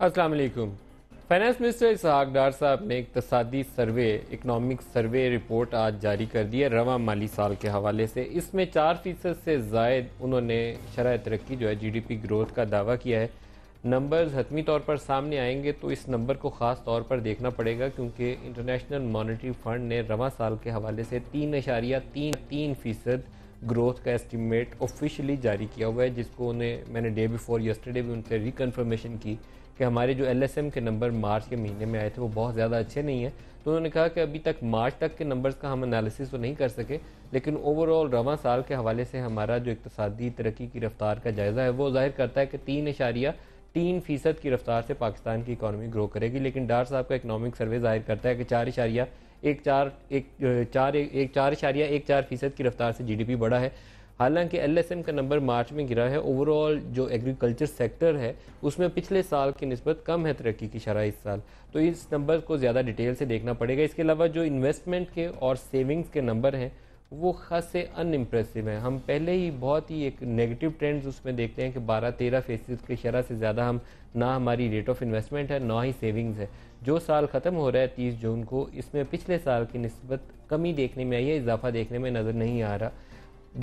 السلام علیکم۔ Finance minister Ishaq Dar صاحب نے اقتصادی سروے اکنامک سروے رپورٹ آج جاری کر دی ہے رواں مالی سال کے حوالے سے۔ اس میں 4% سے زائد انہوں نے شرح ترقی جو ہے جی ڈی پی گروتھ کا دعویٰ کیا ہے۔ نمبرز حتمی طور پر سامنے آئیں گے تو اس نمبر کو خاص طور پر دیکھنا پڑے گا، کیونکہ انٹرنیشنل مانیٹری فنڈ نے رواں سال کے حوالے سے 3.33% گروتھ کا ایسٹیمیٹ آفیشلی جاری کیا ہوا ہے، جس کو میں نے ڈے بیفور یسٹرڈے بھی ان سے ریکنفرمیشن کی کہ ہمارے جو ایل ایس ایم کے نمبر مارچ کے مہینے میں آئے تھے وہ بہت زیادہ اچھے نہیں ہیں۔ تو انہوں نے کہا کہ ابھی تک مارچ تک کے نمبرز کا ہم انالیسس تو نہیں کر سکے، لیکن اوورآل رواں سال کے حوالے سے ہمارا جو اقتصادی ترقی کی رفتار کا جائزہ ہے وہ ظاہر کرتا ہے کہ 3.3% کی رفتار سے پاکستان کی اکانومی گرو کرے گی، لیکن ڈار صاحب کا اکنامک سروے ظاہر کرتا ہے کہ 4.14% کی رفتار سے جی ڈی پی بڑھا ہے۔ حالانکہ ایل ایس ایم کا نمبر مارچ میں گرا ہے، اوورآل جو ایگریکلچر سیکٹر ہے اس میں پچھلے سال کی نسبت کم ہے ترقی کی شرح اس سال، تو اس نمبر کو زیادہ ڈیٹیل سے دیکھنا پڑے گا۔ اس کے علاوہ جو انویسٹمنٹ کے اور سیونگز کے نمبر ہیں وہ خاصے ان امپریسو ہیں۔ ہم پہلے ہی بہت ہی ایک نیگیٹو ٹرینڈز اس میں دیکھتے ہیں کہ 12-13% کی شرح سے زیادہ نہ ہماری ریٹ آف انویسٹمنٹ ہے نہ ہی سیونگز ہے۔ جو سال ختم ہو رہا ہے 30 جون کو، اس میں پچھلے سال کی نسبت کمی دیکھنے میں آئی ہے، اضافہ دیکھنے میں نظر نہیں آ رہا۔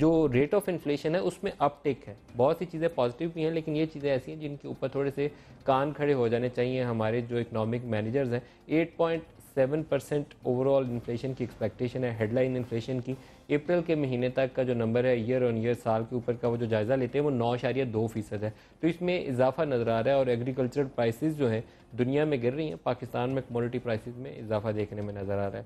جو ریٹ آف انفلیشن ہے اس میں اپ ٹک ہے، بہت سی چیزیں پازیٹیو بھی ہیں، لیکن یہ چیزیں ایسی ہیں جن کے اوپر تھوڑے سے کان کھڑے ہو جانے چاہیے ہمارے جو اکنامک مینیجرز ہیں۔ 8.7% اوورآل انفلیشن کی ایکسپیکٹیشن ہے، ہیڈ لائن انفلیشن کی۔ اپریل کے مہینے تک کا جو نمبر ہے ایئر آن ایئر سال کے اوپر کا وہ جو جائزہ لیتے ہیں وہ 9.2% ہے، تو اس میں اضافہ نظر آ رہا ہے۔ اور ایگریکلچر پرائسز جو ہیں دنیا میں گر رہی ہیں، پاکستان میں کموڈٹی پرائسز میں اضافہ دیکھنے میں نظر آ رہا ہے۔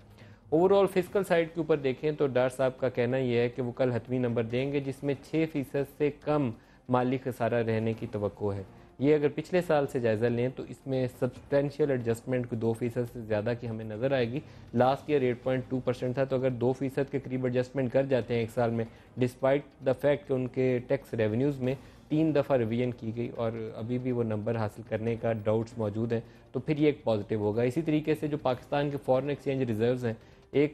اوورآل فسکل سائڈ کے اوپر دیکھیں تو ڈار صاحب کا کہنا یہ ہے کہ وہ کل حتمی نمبر دیں گے جس میں 6% سے کم مالی خسارہ رہنے کی توقع ہے۔ یہ اگر پچھلے سال سے جائزہ لیں تو اس میں سبسٹینشیل ایڈجسٹمنٹ کو 2% سے زیادہ کی ہمیں نظر آئے گی۔ لاسٹ ایئر 8.2% تھا، تو اگر 2% کے قریب ایڈجسٹمنٹ کر جاتے ہیں ایک سال میں، ڈسپائٹ دا فیکٹ کہ ان کے ٹیکس ریونیوز میں 3 دفعہ ریویژن کی گئی اور ابھی بھی وہ نمبر حاصل کرنے کا ڈاؤٹس موجود ہیں، تو پھر یہ ایک پازیٹیو ہوگا۔ اسی طریقے سے جو پاکستان کے فارن ایکسچینج ریزروز ہیں، ایک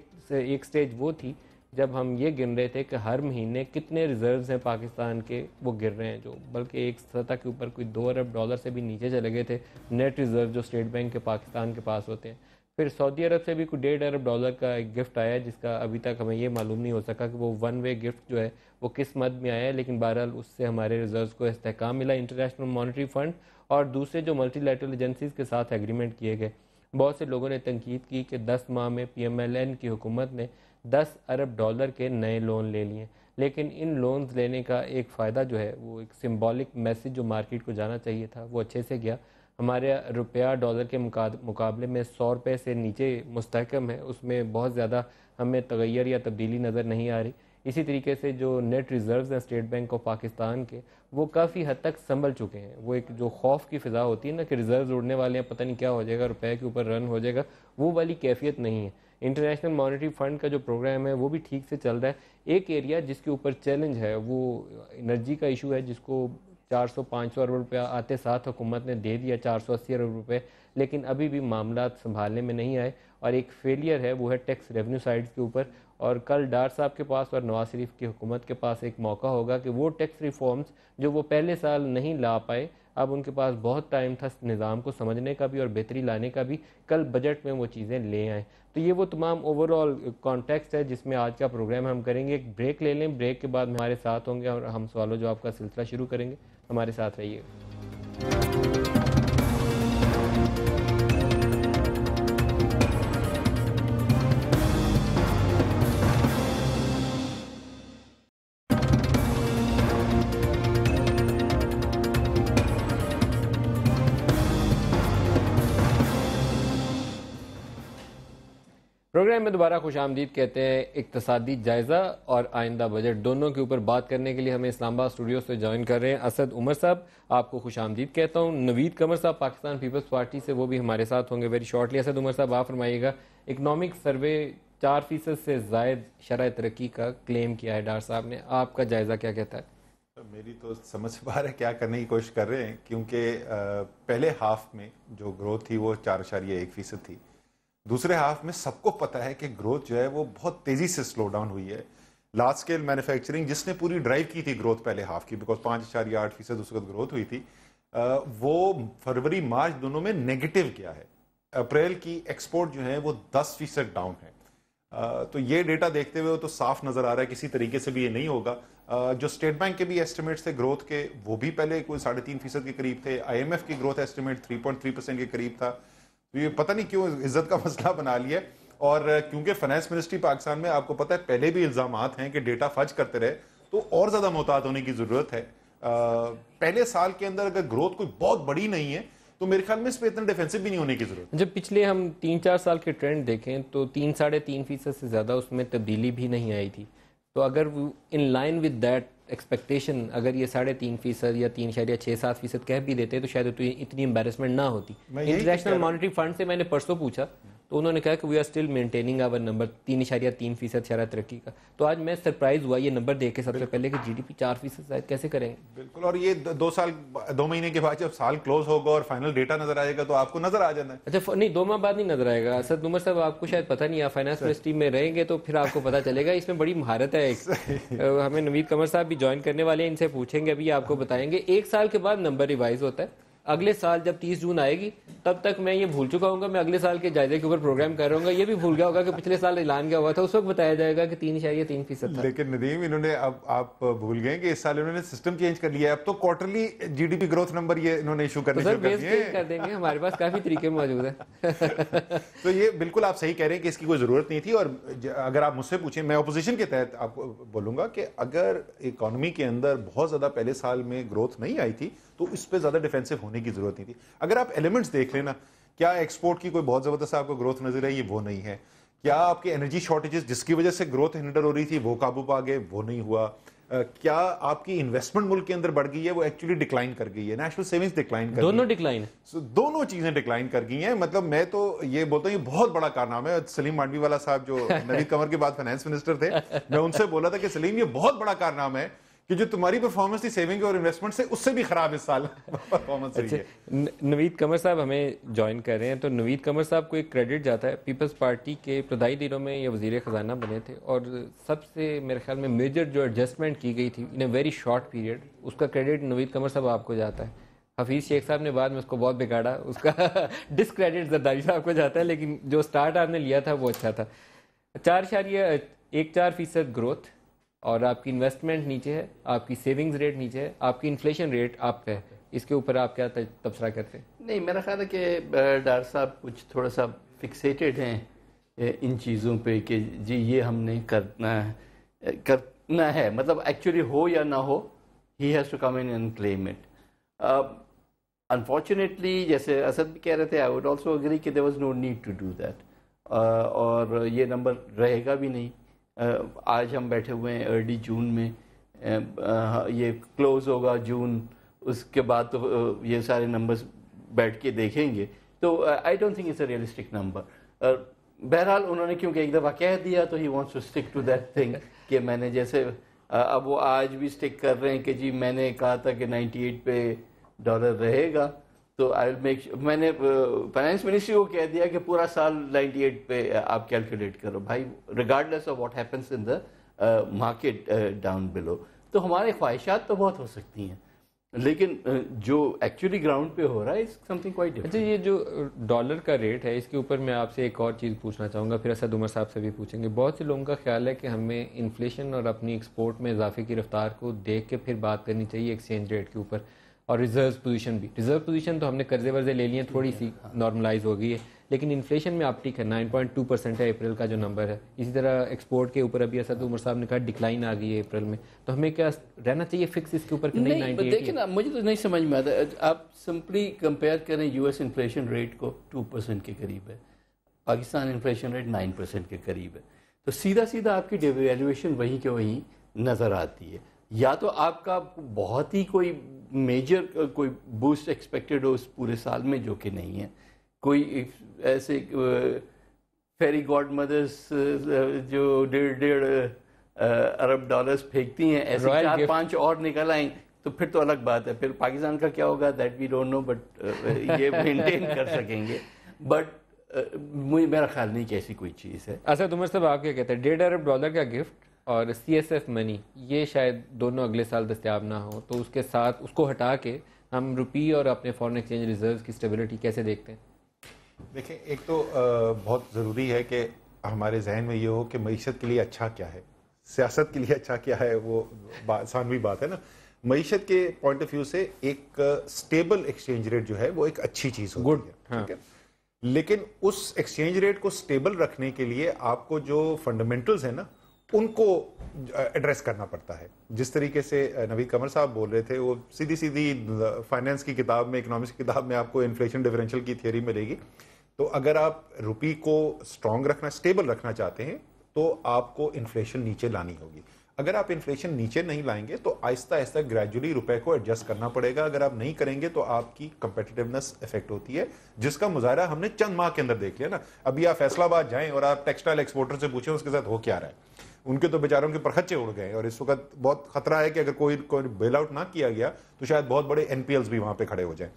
سٹیج وہ تھی جب ہم یہ گن رہے تھے کہ ہر مہینے کتنے ریزروز ہیں پاکستان کے، وہ گر رہے ہیں، جو بلکہ ایک سطح کے اوپر کوئی $2 ارب سے بھی نیچے چلے گئے تھے نیٹ ریزرو جو اسٹیٹ بینک کے پاکستان کے پاس ہوتے ہیں۔ پھر سعودی عرب سے بھی کوئی $1.5 ارب کا ایک گفٹ آیا ہے، جس کا ابھی تک ہمیں یہ معلوم نہیں ہو سکا کہ وہ ون وے گفٹ جو ہے وہ کس مد میں آیا ہے، لیکن بہرحال اس سے ہمارے ریزروز کو استحکام ملا انٹرنیشنل مانیٹری فنڈ اور دوسرے جو ملٹی لیٹرل ایجنسیز کے ساتھ ایگریمنٹ کیے گئے۔ بہت سے لوگوں نے تنقید کی کہ 10 ماہ میں پی ایم ایل این کی حکومت نے $10 ارب کے نئے لون لے لیے، لیکن ان لونز لینے کا ایک فائدہ جو ہے وہ ایک سمبولک میسج جو مارکیٹ کو جانا چاہیے تھا وہ اچھے سے گیا۔ ہمارے روپیہ ڈالر کے مقابلے میں $100 سے نیچے مستحکم ہے، اس میں بہت زیادہ ہمیں تغیر یا تبدیلی نظر نہیں آ رہی۔ اسی طریقے سے جو نیٹ ریزروز ہیں اسٹیٹ بینک آف پاکستان کے، وہ کافی حد تک سنبھل چکے ہیں۔ وہ ایک جو خوف کی فضا ہوتی ہے نا کہ ریزروز اڑنے والے ہیں، پتہ نہیں کیا ہو جائے گا، روپے کے اوپر رن ہو جائے گا، وہ والی کیفیت نہیں ہے۔ انٹرنیشنل مانیٹری فنڈ کا جو پروگرام ہے وہ بھی ٹھیک سے چل رہا ہے۔ ایک ایریا جس کے اوپر چیلنج ہے وہ انرجی کا ایشو ہے، جس کو 400-500 ارب روپیہ آتے ساتھ حکومت نے دے دیا، 480 ارب روپے، لیکن ابھی بھی معاملات سنبھالنے میں نہیں آئے، اور ایک فیلئر ہے وہ ہے ٹیکس ریونیو سائڈز کے اوپر۔ اور کل ڈار صاحب کے پاس اور نواز شریف کی حکومت کے پاس ایک موقع ہوگا کہ وہ ٹیکس ریفارمز جو وہ پہلے سال نہیں لا پائے، اب ان کے پاس بہت ٹائم تھا نظام کو سمجھنے کا بھی اور بہتری لانے کا بھی، کل بجٹ میں وہ چیزیں لے آئیں۔ تو یہ وہ تمام اوورآل کانٹیکسٹ ہے جس میں آج کا پروگرام ہم کریں گے۔ ایک بریک لے لیں، بریک کے بعد ہمارے ساتھ ہوں گے اور ہم سوال و جواب کا سلسلہ شروع کریں گے۔ ہمارے ساتھ رہیے۔ پروگرام میں دوبارہ خوش آمدید کہتے ہیں۔ اقتصادی جائزہ اور آئندہ بجٹ دونوں کے اوپر بات کرنے کے لیے ہمیں اسلام آباد اسٹوڈیو سے جوائن کر رہے ہیں اسد عمر صاحب، آپ کو خوش آمدید کہتا ہوں۔ نوید قمر صاحب پاکستان پیپلز پارٹی سے، وہ بھی ہمارے ساتھ ہوں گے ویری شارٹلی۔ اسد عمر صاحب آپ فرمائیے گا، اکنامک سروے 4% سے زائد شرح ترقی کا کلیم کیا ہے ڈار صاحب نے، آپ کا جائزہ کیا کہتا ہے؟ میری تو سمجھ سے باہر ہے کیا کرنے کی کوشش کر رہے ہیں، کیونکہ پہلے ہاف میں جو گروتھ تھی وہ 4.1% تھی، دوسرے ہاف میں سب کو پتا ہے کہ گروتھ جو ہے وہ بہت تیزی سے سلو ڈاؤن ہوئی ہے۔ لارج اسکیل مینوفیکچرنگ جس نے پوری ڈرائیو کی تھی گروتھ پہلے ہاف کی، بیکاز 5.8% اس وقت گروتھ ہوئی تھی، وہ فروری مارچ دونوں میں نیگیٹو گیا ہے. اپریل کی ایکسپورٹ جو ہے وہ 10% ڈاؤن ہے. تو یہ ڈیٹا دیکھتے ہوئے تو صاف نظر آ رہا ہے کسی طریقے سے بھی یہ نہیں ہوگا. جو اسٹیٹ بینک کے بھی ایسٹیمیٹس تھے گروتھ کے وہ بھی پہلے کوئی 3.5% کے قریب تھے. آئی ایم ایف کی گروتھ ایسٹیمیٹ 3.3% کے قریب تھا. تو یہ پتہ نہیں کیوں عزت کا مسئلہ بنا لیا. اور کیونکہ فائنانس منسٹری پاکستان میں آپ کو پتہ ہے پہلے بھی الزامات ہیں کہ ڈیٹا فج کرتے رہے, تو اور زیادہ محتاط ہونے کی ضرورت ہے. پہلے سال کے اندر اگر گروتھ کوئی بہت بڑی نہیں ہے تو میرے خیال میں اس پہ اتنا ڈیفینسو بھی نہیں ہونے کی ضرورت. جب پچھلے ہم 3-4 سال کے ٹرینڈ دیکھیں تو 3-3.5% سے زیادہ اس میں تبدیلی بھی نہیں آئی تھی. تو اگر in line with that expectation اگر یہ 3.5% یا 3.67% کہہ بھی دیتے تو شاید اتنی امبیرسمنٹ نہ ہوتی. انٹرنیشنل مانیٹری فنڈ سے میں نے پرسوں پوچھا تو انہوں نے کہا کہ we are still maintaining our number 3.3% شرح ترقی کا. تو آج میں سرپرائز ہوا یہ نمبر دیکھ کے سب سے پہلے کہ جی ڈی پی 4% شاید کیسے کریں گے. بالکل. اور یہ 2 مہینے کے بعد جب سال کلوز ہوگا اور فائنل ڈیٹا نظر آئے گا تو آپ کو نظر آ جانا ہے. اچھا نہیں 2 ماہ بعد نہیں نظر آئے گا. اسد عمر صاحب آپ کو شاید پتہ نہیں, آپ فائنانس منسٹری میں رہیں گے تو پھر آپ کو پتہ چلے گا. اس میں بڑی مہارت ہے. ہمیں نوید قمر صاحب بھی جوائن کرنے والے ہیں, ان سے پوچھیں گے, ابھی آپ کو بتائیں گے. 1 سال کے بعد نمبر ریوائز ہوتا ہے. اگلے سال جب 30 جون آئے گی تب تک میں یہ بھول چکا ہوں گا, میں اگلے سال کے جائزے کے اوپر پروگرام کر رہا ہوں گا. یہ بھی بھول گیا ہوگا کہ پچھلے سال اعلان کیا ہوا تھا, اس وقت بتایا جائے گا کہ 3.3% تھا. لیکن ندیم انہوں نے اب آپ بھول گئے کہ اس سال انہوں نے سسٹم چینج کر لیا ہے. اب تو quarterly G D P growth number یہ انہوں نے ایشو کرنے شروع کر دیے کر دیں گے. ہمارے پاس کافی طریقے موجود ہیں. تو یہ بالکل آپ صحیح کہہ رہے ہیں کہ اس کی کوئی ضرورت نہیں تھی. اور اگر آپ مجھ سے پوچھیں, میں اپوزیشن کے تحت آپ کو بولوں گا کہ اگر اکانومی کے اندر بہت زیادہ پہلے سال میں گروتھ نہیں آئی تھی تو اس پہ زیادہ ڈیفینسو ہونے کی ضرورت نہیں تھی. اگر آپ ایلیمنٹس دیکھ لینا, کیا ایکسپورٹ کی کوئی بہت زبردست آپ کو گروتھ نظر ہے, یہ وہ نہیں ہے. کیا آپ کے انرجی شارٹیجز جس کی وجہ سے گروتھ ہنڈر ہو رہی تھی وہ قابو پا گئے, وہ نہیں ہوا. کیا آپ کی انویسٹمنٹ ملک کے اندر بڑھ گئی ہے, وہ ایکچولی ڈکلائن کر گئی ہے. نیشنل سیونگز ڈکلائن کر گئی, دونوں ڈکلائن ہیں. دونوں چیزیں ڈکلائن کر گئی ہیں. مطلب میں تو یہ بولتا ہوں یہ بہت بڑا کارنامہ ہے. سلیم مانڈوی والا صاحب جو نوید قمر کے بعد فائنانس منسٹر تھے, میں ان سے بولا تھا کہ سلیم یہ بہت بڑا کارنامہ ہے کہ جو تمہاری پرفارمنس تھی سیونگ اور انویسٹمنٹ سے, اس سے بھی خراب اس سال پرفارمنس رہی ہے. نوید قمر صاحب ہمیں جوائن کر رہے ہیں. تو نوید قمر صاحب کو ایک کریڈٹ جاتا ہے. پیپلز پارٹی کے ابتدائی دنوں میں یہ وزیر خزانہ بنے تھے اور سب سے میرے خیال میں میجر جو ایڈجسٹمنٹ کی گئی تھی ان اے ویری شارٹ پیریڈ, اس کا کریڈٹ نوید قمر صاحب آپ کو جاتا ہے. حفیظ شیخ صاحب نے بعد میں اس کو بہت بگاڑا, اس کا ڈسکریڈٹ زرداری صاحب کو جاتا ہے, لیکن جو سٹارٹ آپ نے لیا تھا وہ اچھا تھا. 4.14% گروتھ اور آپ کی انویسٹمنٹ نیچے ہے, آپ کی سیونگز ریٹ نیچے ہے, آپ کی انفلیشن ریٹ آپ پہ ہے. اس کے اوپر آپ کیا تبصرہ کرتے ہیں؟ نہیں, میرا خیال ہے کہ ڈاکٹر صاحب کچھ تھوڑا سا فکسیٹڈ ہیں ان چیزوں پہ کہ جی یہ ہم نے کرنا ہے. مطلب ایکچولی ہو یا نہ ہو, he has to come in and claim it. Unfortunately جیسے اسد بھی کہہ رہے تھے, آئی وڈ آلسو اگری کہ there was no need to do that. اور یہ نمبر رہے گا بھی نہیں. آج ہم بیٹھے ہوئے ہیں ارلی جون میں, یہ کلوز ہوگا جون, اس کے بعد تو یہ سارے نمبرز بیٹھ کے دیکھیں گے. تو I don't think it's a realistic number. بہرحال انہوں نے کیونکہ ایک دفعہ کہہ دیا تو he wants to stick to that thing کہ میں نے جیسے اب وہ آج بھی اسٹک کر رہے ہیں کہ جی میں نے کہا تھا کہ 98 پہ ڈالر رہے گا, تو آئی ول میک, میں نے فائنانس منسٹری کو کہہ دیا کہ پورا سال 98 پہ آپ کیلکولیٹ کرو بھائی, regardless of what happens in the market down below. تو ہمارے خواہشات تو بہت ہو سکتی ہیں, لیکن جو ایکچولی گراؤنڈ پہ ہو رہا ہے سم تھنگ کوائٹ ڈفرنٹ. اچھا, یہ جو ڈالر کا ریٹ ہے اس کے اوپر میں آپ سے ایک اور چیز پوچھنا چاہوں گا, پھر اسد عمر صاحب سے بھی پوچھیں گے. بہت سے لوگوں کا خیال ہے کہ ہمیں انفلیشن اور اپنی ایکسپورٹ میں اضافے کی رفتار کو دیکھ کے پھر بات کرنی چاہیے ایکسچینج ریٹ کے اوپر, اور ریزرو پوزیشن بھی. ریزرو پوزیشن تو ہم نے قرضے ورضے لے لیے ہیں, تھوڑی سی نارملائز ہو گئی ہے, لیکن انفلیشن میں آپ ٹھیک ہے 9.2% ہے اپریل کا جو نمبر ہے. اسی طرح ایکسپورٹ کے اوپر ابھی اسد عمر صاحب نے کہا ڈکلائن آ گئی ہے اپریل میں, تو ہمیں کیا رہنا چاہیے فکس اس کے اوپر کہ نہیں 98؟ دیکھیں نا, مجھے تو نہیں سمجھ میں آتا. آپ سمپلی کمپیئر کریں یو ایس انفلیشن ریٹ کو 2% کے قریب ہے, پاکستان انفلیشن ریٹ 9% کے قریب ہے, تو سیدھا سیدھا آپ کی ڈیویلیویشن وہیں کے وہیں نظر آتی ہے. یا تو آپ کا بہت ہی کوئی میجر کوئی بوسٹ ایکسپیکٹڈ ہو اس پورے سال میں, جو کہ نہیں ہے. کوئی ایسے فیری گاڈ مدرس جو 1.5 ارب ڈالرز پھینکتی ہیں, ایسے 4-5 اور نکل آئیں تو پھر تو الگ بات ہے. پھر پاکستان کا کیا ہوگا that we don't know, but یہ مینٹین کر سکیں گے. بٹ میرا خیال نہیں کہ ایسی کوئی چیز ہے. اسد عمر صاحب آپ کیا کہتے ہیں, 1.5 ارب ڈالر کا گفٹ اور سی ایس ایف منی یہ شاید دونوں اگلے سال دستیاب نہ ہو, تو اس کے ساتھ اس کو ہٹا کے ہم روپی اور اپنے فارن ایکسچینج ریزروز کی اسٹیبلٹی کیسے دیکھتے ہیں؟ دیکھیں، ایک تو بہت ضروری ہے کہ ہمارے ذہن میں یہ ہو کہ معیشت کے لیے اچھا کیا ہے، سیاست کے لیے اچھا کیا ہے. وہ آسان بھی بات ہے نا. معیشت کے پوائنٹ آف ویو سے ایک اسٹیبل ایکسچینج ریٹ جو ہے وہ ایک اچھی چیز ہوتی ہے، ٹھیک ہے. لیکن اس ایکسچینج ریٹ کو اسٹیبل رکھنے کے لیے آپ کو جو فنڈامنٹلز ہیں نا ان کو ایڈریس کرنا پڑتا ہے. جس طریقے سے نوید قمر صاحب بول رہے تھے، وہ سیدھی فائنینس کی کتاب میں، اکنامکس کی کتاب میں آپ کو انفلیشن ڈیفرینشیل کی تھیوری ملے گی. تو اگر آپ روپی کو اسٹرانگ رکھنا، اسٹیبل رکھنا چاہتے ہیں تو آپ کو انفلیشن نیچے لانی ہوگی. اگر آپ انفلیشن نیچے نہیں لائیں گے تو آہستہ آہستہ گریجولی روپے کو ایڈجسٹ کرنا پڑے گا. اگر آپ نہیں کریں گے تو آپ کی کمپیٹیٹیونیس افیکٹ ہوتی ہے، جس کا مظاہرہ ہم نے چند ماہ کے اندر دیکھ لیا نا. ابھی آپ فیصل آباد جائیں اور آپ ٹیکسٹائل ایکسپورٹر سے پوچھیں اس کے ساتھ ہو کیا رہا ہے. ان کے تو بیچاروں کے پرخچے اڑ گئے، اور اس وقت بہت خطرہ ہے کہ اگر کوئی بیل آؤٹ نہ کیا گیا تو شاید بہت بڑے این پی ایلز بھی وہاں پہ کھڑے ہو جائیں.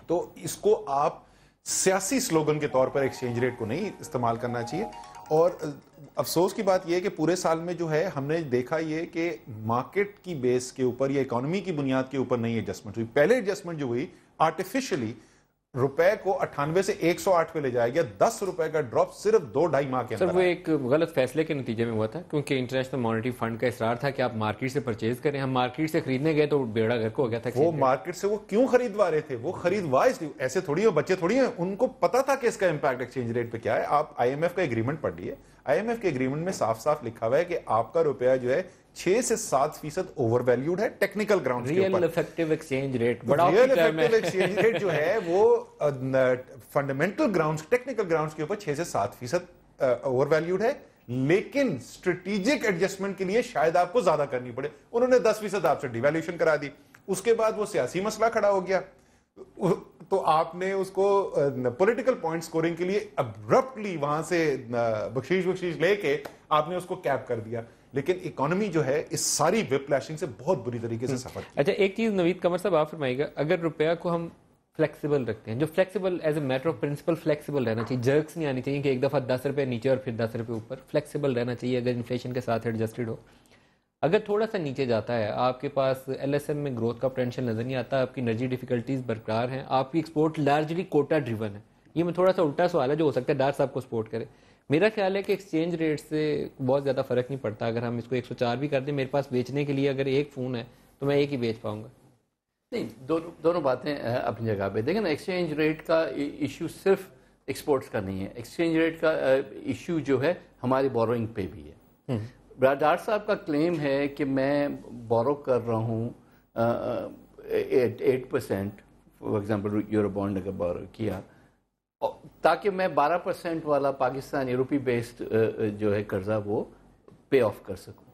تو اس کو آپ سیاسی سلوگن کے طور پر ایکسچینج ریٹ کو نہیں استعمال کرنا چاہیے. اور افسوس کی بات یہ ہے کہ پورے سال میں جو ہے ہم نے دیکھا یہ کہ مارکیٹ کی بیس کے اوپر یا اکانومی کی بنیاد کے اوپر نہیں ایڈجسٹمنٹ ہوئی. پہلے ایڈجسٹمنٹ جو ہوئی آرٹیفیشلی روپے کو 98 سے 108 پہ لے جایا گیا. 10 روپے کا ڈراپ صرف 2-2.5 ماہ کے اندر. سر وہ ایک غلط فیصلے کے نتیجے میں ہوا تھا، کیونکہ انٹرنیشنل مانیٹری فنڈ کا اصرار تھا کہ آپ مارکیٹ سے پرچیز کریں. ہم مارکیٹ سے خریدنے گئے تو بیڑا گھر کو ہو گیا تھا. وہ مارکیٹ سے وہ کیوں خریدوا رہے تھے؟ وہ خریدوا اس لیے، ایسے تھوڑی ہیں بچے تھوڑی ہیں، ان کو پتا تھا کہ اس کا امپیکٹ ایکسچینج ریٹ پہ کیا ہے. آپ آئی ایم ایف کا ایگریمنٹ پڑھ لیے. آئی ایم ایف کے ایگریمنٹ میں صاف صاف لکھا ہوا ہے کہ آپ کا روپیہ جو ہے 6 سے 7% اوور ویلیوڈ ہے ٹیکنیکل گراؤنڈز کے اوپر. Real effective exchange rate real effective exchange rate جو ہے وہ فنڈامنٹل گراؤنڈز، ٹیکنیکل گراؤنڈز کے اوپر 6 سے 7% اوور ویلیوڈ ہے. لیکن اسٹریٹجک ایڈجسٹمنٹ کے لیے شاید آپ کو زیادہ کرنی پڑے. انہوں نے 10% آپ سے ڈیویلیوشن کرا دی. اس کے بعد وہ سیاسی مسئلہ کھڑا ہو گیا تو آپ نے اس کو پولیٹیکل پوائنٹ سکورنگ کے لیے ابرپٹلی وہاں سے بخشیش لے کے آپ نے اس کو کیپ کر دیا. لیکن اکانومی جو ہے اس ساری وپ لیشنگ سے بہت بری طریقے سے سفر کی. اچھا ایک چیز نوید قمر صاحب آپ فرمائیے گا، اگر روپیہ کو ہم فلیکسیبل رکھتے ہیں، جو flexible as a matter of principle flexible رہنا چاہیے، جرکس نہیں آنی چاہیے کہ ایک دفعہ 10 روپے نیچے اور پھر 10 روپے اوپر. فلیکسیبل رہنا چاہیے اگر انفلیشن کے ساتھ ایڈجسٹڈ ہو. اگر تھوڑا سا نیچے جاتا ہے، آپ کے پاس ایل ایس ایم میں گروتھ کا پوٹینشیل نظر نہیں آتا، آپ کی انرجی ڈیفیکلٹیز برقرار ہیں، آپ کی ایکسپورٹ لارجلی کوٹا ڈریون ہے. یہ میں تھوڑا سا الٹا سوال ہے جو ہو سکتا ہے ڈار صاحب کو سپورٹ کرے. میرا خیال ہے کہ ایکسچینج ریٹ سے بہت زیادہ فرق نہیں پڑتا. اگر ہم اس کو 104 بھی کر دیں، میرے پاس بیچنے کے لیے اگر ایک فون ہے تو میں ایک ہی بیچ پاؤں گا. نہیں، دونوں باتیں اپنی جگہ پہ. دیکھیں نا، ایکسچینج ریٹ کا ایشو صرف ایکسپورٹس کا نہیں ہے. ایکسچینج ریٹ کا ایشو جو ہے ہماری بوروئنگ پہ بھی ہے. ڈار صاحب کا کلیم ہے کہ میں بورو کر رہا ہوں 8%، فار ایگزامپل یورو بانڈ اگر بورو کیا، تاکہ میں 12% والا پاکستان یورپی بیسڈ جو ہے قرضہ وہ پے آف کر سکوں.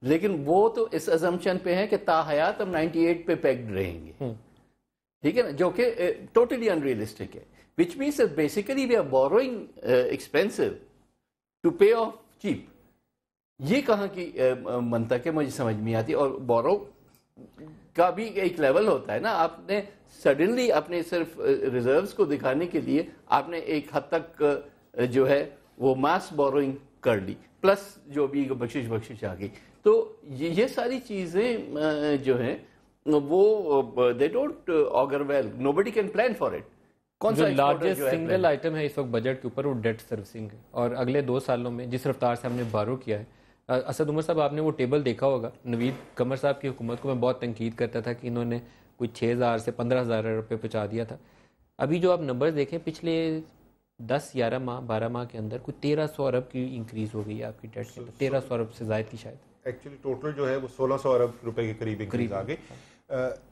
لیکن وہ تو اس ازمپشن پہ ہے کہ تا حیات ہم 98 پہ پیکڈ رہیں گے. ٹھیک ہے نا، جو کہ ٹوٹلی ان ریئلسٹک ہے. Which means basically we are borrowing expensive to pay off cheap. یہ کہاں کی منطق ہے مجھے سمجھ میں آتی. اور بورو کا بھی ایک لیول ہوتا ہے نا. آپ نے سڈنلی اپنے صرف ریزروز کو دکھانے کے لیے آپ نے ایک حد تک جو ہے وہ ماس بوروئنگ کر لی، پلس جو بھی بخشش آ گئی. تو یہ ساری چیزیں جو ہیں وہ they don't augur well. Nobody can plan for it. کون سا لارجسٹ سنگل آئٹم ہے اس وقت بجٹ کے اوپر وہ ڈیٹ سروسنگ ہے. اور اگلے 2 سالوں میں جس رفتار سے ہم نے بارو کیا ہے، اسد عمر صاحب آپ نے وہ ٹیبل دیکھا ہوگا. نوید قمر صاحب کی حکومت کو میں بہت تنقید کرتا تھا کہ انہوں نے کوئی 6,000 سے 15,000 روپے پہنچا دیا تھا. ابھی جو آپ نمبرز دیکھیں پچھلے 10-11 ماہ 12 ماہ کے اندر کوئی 1,300 ارب کی انکریز ہو گئی ہے آپ کی ڈیٹ کے اندر. 1,300 ارب سے زائد کی شاید. ایکچولی ٹوٹل جو ہے وہ 1,600 ارب روپے کے قریب انکریز آ گئی.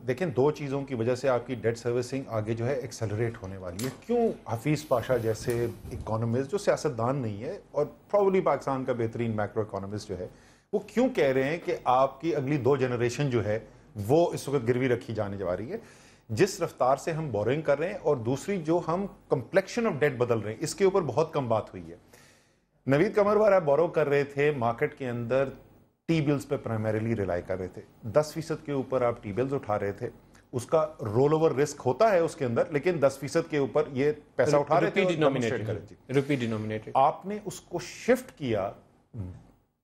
دیکھیں 2 چیزوں کی وجہ سے آپ کی ڈیٹ سروسنگ آگے جو ہے ایکسلریٹ ہونے والی ہے. کیوں حفیظ پاشا جیسے اکانومسٹ جو سیاستدان نہیں ہے اور پروبلی پاکستان کا بہترین میکرو اکانومسٹ جو ہے، وہ کیوں کہہ رہے ہیں کہ آپ کی اگلی 2 جنریشن جو ہے وہ اس وقت گروی رکھی جانے جا رہی ہے. جس رفتار سے ہم بورنگ کر رہے ہیں اور دوسری جو ہم کمپلیکشن آف ڈیٹ بدل رہے ہیں، اس کے اوپر بہت کم بات ہوئی ہے. نوید قمر وارا بورو کر رہے تھے مارکیٹ کے اندر ٹی بلز پہ پرائمریلی ریلائی کر رہے تھے. 10% کے اوپر آپ ٹی بلز اٹھا رہے تھے. اس کا رول اوور رسک ہوتا ہے اس کے اندر، لیکن 10% کے اوپر یہ پیسہ اٹھا رہے تھے. روپی ڈینومینیٹڈ. آپ نے اس کو شفٹ کیا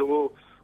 2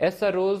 SROs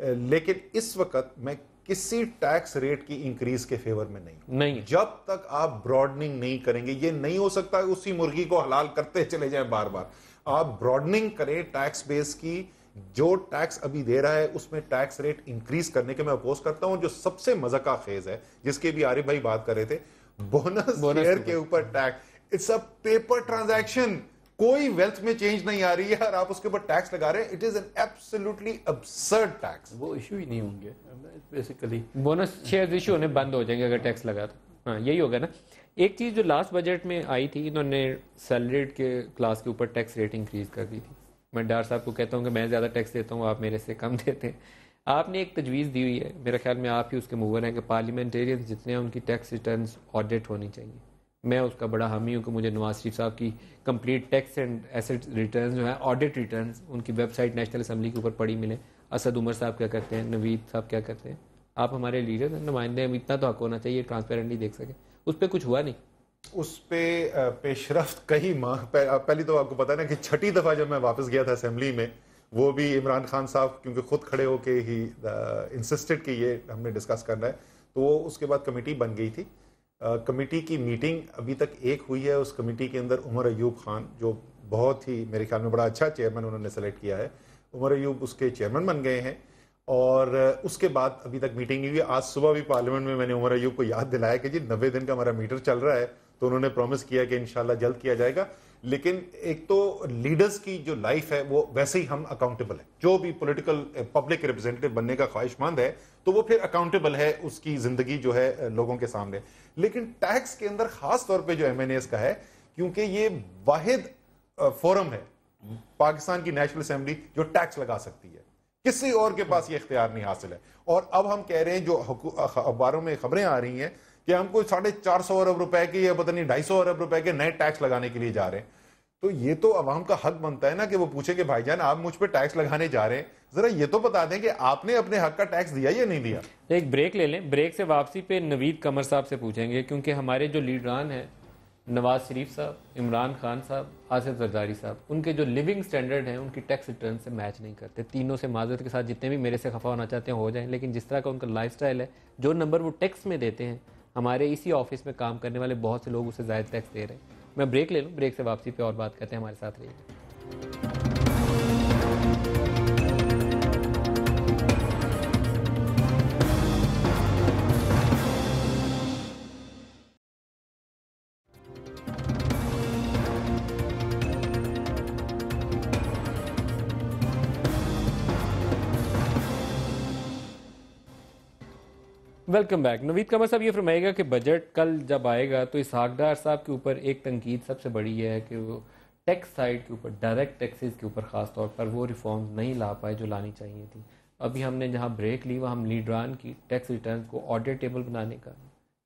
لیکن اس وقت میں کسی ٹیکس ریٹ کی انکریز کے فیور میں نہیں. جب تک آپ براڈننگ نہیں کریں گے, یہ نہیں ہو سکتا اسی مرغی کو حلال کرتے چلے جائیں بار بار. آپ براڈننگ کریں ٹیکس بیس کی. جو ٹیکس ابھی دے رہا ہے اس میں ٹیکس ریٹ انکریز کرنے کے میں اپوز کرتا ہوں. جو سب سے مزہ کا خیز ہے جس کے بھی عارف بھائی بات کر رہے تھے, بونس شیئر کے اوپر tax. It's a paper transaction, کوئی ویلتھ میں چینج نہیں آ رہی ہے اور آپ اس کے اوپر ٹیکس لگا رہے ہیں. It is an absolutely absurd tax. وہ ایشو ہی نہیں ہوں گے بیسیکلی. بونس شیئرز ایشو ہونے بند ہو جائیں گے اگر ٹیکس لگا تو. ہاں یہی ہوگا نا. ایک چیز جو لاسٹ بجٹ میں آئی تھی, انہوں نے سیلریڈ کے کلاس کے اوپر ٹیکس ریٹ انکریز کر دی تھی. میں ڈار صاحب کو کہتا ہوں کہ میں زیادہ ٹیکس دیتا ہوں, آپ میرے سے کم دیتے ہیں. آپ نے ایک تجویز دی ہوئی ہے, میرے خیال میں آپ ہی اس کے موور ہیں, کہ پارلیمنٹیرینز جتنے ہیں ان کی ٹیکس ریٹرنز آڈٹ ہونی چاہیے. میں اس کا بڑا حامی ہوں کہ مجھے نواز شریف صاحب کی complete tax and asset returns جو ہیں, آڈٹ ریٹرنز, ان کی ویب سائٹ نیشنل اسمبلی کے اوپر پڑھی ملیں. اسد عمر صاحب کیا کرتے ہیں, نوید صاحب کیا کرتے ہیں. آپ ہمارے لیڈر ہیں, نمائندے ہیں, اتنا تو حق ہونا چاہیے ٹرانسپیرنٹلی دیکھ سکیں. اس پہ کچھ ہوا نہیں. اس پہ پیش رفت کئی ماہ پہلی تو آپ کو پتا ہے نا کہ 6ٹھی دفعہ جب میں واپس گیا تھا اسمبلی میں, وہ بھی عمران خان صاحب کیونکہ خود کھڑے ہو کے ہی انسسٹڈ کہ یہ ہم نے ڈسکس کرنا ہے, تو وہ اس کے بعد کمیٹی بن گئی تھی. کمیٹی کی میٹنگ ابھی تک ایک ہوئی ہے. اس کمیٹی کے اندر عمر ایوب خان, جو بہت ہی میرے خیال میں بڑا اچھا چیئرمین انہوں نے سلیکٹ کیا ہے, عمر ایوب اس کے چیئرمین بن گئے ہیں. اور اس کے بعد ابھی تک میٹنگ نہیں ہوئی. آج صبح بھی پارلیمنٹ میں نے عمر ایوب کو یاد دلایا کہ جی 90 دن کا ہمارا میٹر چل رہا ہے, تو انہوں نے پرومس کیا کہ انشاءاللہ جلد کیا جائے گا. لیکن ایک تو لیڈرز کی جو لائف ہے وہ ویسے ہی ہم اکاؤنٹیبل ہیں. جو بھی پولیٹیکل پبلک ریپرزینٹیو بننے کا خواہش مند ہے تو وہ پھر اکاؤنٹیبل ہے, اس کی زندگی جو ہے لوگوں کے سامنے. لیکن ٹیکس کے اندر خاص طور پہ جو ایم این ایز کا ہے, کیونکہ یہ واحد فورم ہے پاکستان کی نیشنل اسمبلی جو ٹیکس لگا سکتی ہے, کسی اور کے پاس یہ اختیار نہیں حاصل ہے. اور اب ہم کہہ رہے ہیں, جو اخباروں میں خبریں آ رہی ہیں کہ ہم کو 450 ارب روپے کے یا پتہ نہیں 250 ارب روپے کے نئے ٹیکس لگانے کے لیے جا رہے ہیں. تو یہ تو عوام کا حق بنتا ہے نا کہ وہ پوچھے کہ بھائی جان آپ مجھ پہ ٹیکس لگانے جا رہے ہیں, ذرا یہ تو بتا دیں کہ آپ نے اپنے حق کا ٹیکس دیا یا نہیں دیا. ایک بریک لے لیں, بریک سے واپسی پہ نوید قمر صاحب سے پوچھیں گے, کیونکہ ہمارے جو لیڈران ہیں, نواز شریف صاحب, عمران خان صاحب, آصف زرداری صاحب, ان کے جو لیونگ سٹینڈرڈ ہیں ان کی ٹیکس ریٹرن سے میچ نہیں کرتے. تینوں سے معذرت کے ساتھ جتنے بھی میرے سے خفا ہونا چاہتے ہیں ہو جائیں, لیکن جس طرح کا ان کا لائف سٹائل ہے, جو نمبر وہ ٹیکس میں دیتے ہیں, ہمارے اسی آفس میں کام کرنے والے بہت سے لوگ اسے زائد ٹیکس دے رہے ہیں. میں بریک لے لوں, بریک سے واپسی پہ اور بات کرتے ہیں. ہمارے ساتھ رہیے. Welcome back. نوید قمر صاحب یہ فرمائے گا کہ بجٹ کل جب آئے گا تو اسحاق ڈار صاحب کے اوپر ایک تنقید سب سے بڑی یہ ہے کہ وہ ٹیکس سائڈ کے اوپر, ڈائریکٹ ٹیکسز کے اوپر خاص طور پر وہ ریفارمز نہیں لا پائے جو لانی چاہیے تھی. ابھی ہم نے جہاں بریک لی وہ ہم لیڈران کی ٹیکس ریٹرنز کو آڈیٹیبل بنانے کا,